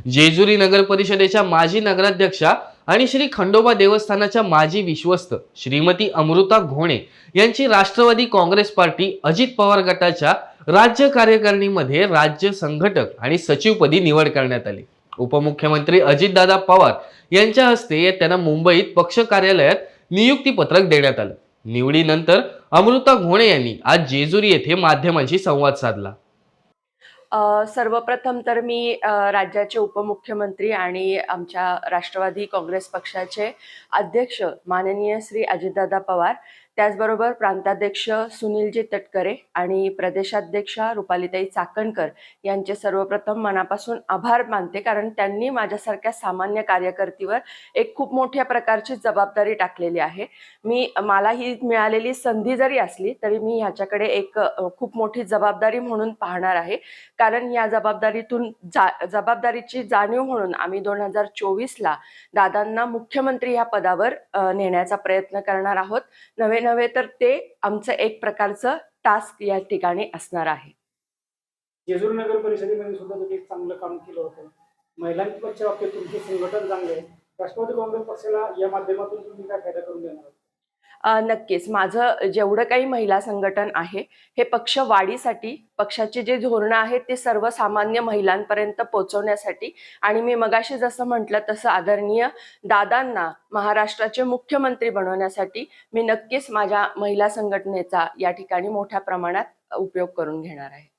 जेजुरी नगर परिषदेच्या माजी नगराध्यक्षा आणि श्री खंडोबा देवस्थानाच्या माजी विश्वस्त श्रीमती अमृता घोणे यांची राष्ट्रवादी काँग्रेस पार्टी अजित पवार गटाच्या राज्य कार्यकारिणीमध्ये राज्य संघटक आणि सचिवपदी निवड करण्यात आली। उपमुख्यमंत्री अजितदादा पवार यांच्या हस्ते त्यांना मुंबईत पक्ष कार्यालयात नियुक्ती पत्रक देण्यात आलं। निवडीनंतर अमृता घोणे यांनी आज जेजुरी येथे माध्यमांशी संवाद साधला। सर्वप्रथम तर मी राज्याचे उपमुख्यमंत्री आणि आमच्या राष्ट्रवादी काँग्रेस पक्षाचे अध्यक्ष माननीय श्री अजितदादा पवार, त्याचबरोबर प्रांताध्यक्ष सुनीलजी तटकरे आणि प्रदेशाध्यक्षा रुपालीताई चाकणकर यांचे सर्वप्रथम मनापासून आभार मानते, कारण त्यांनी माझ्यासारख्या सामान्य कार्यकर्तीवर एक खूप मोठ्या प्रकारची जबाबदारी टाकलेली आहे। मला ही मिळालेली संधी जरी असली तरी मी ह्याच्याकडे एक खूप मोठी जबाबदारी म्हणून पाहणार आहे, कारण या जबाबदारीची जाणीव म्हणून आम्ही 2024ला दादांना मुख्यमंत्री या पदावर नेण्याचा प्रयत्न करणार आहोत। नवे तर ते आमचं एक प्रकारचं टास्क या ठिकाणी असणार आहे। जेजुरी नगर परिषदेमध्ये सुद्धा तुम्ही एक चांगलं काम केलं होतं। महिलांच्या बाबतीत तुमचे संघटन चांगले आहे। राष्ट्रवादी काँग्रेस पक्षाला या माध्यमातून तुम्ही काय फायदा करून देणार? नक्कीच माझं जेवढं काही महिला संघटन आहे हे पक्ष वाढीसाठी, पक्षाचे जे धोरणं आहेत ते सर्वसामान्य महिलांपर्यंत पोहोचवण्यासाठी आणि मी मगाशी जसं म्हटलं तसं आदरणीय दादांना महाराष्ट्राचे मुख्यमंत्री बनवण्यासाठी मी नक्कीच माझ्या महिला संघटनेचा या ठिकाणी मोठ्या प्रमाणात उपयोग करून घेणार आहे।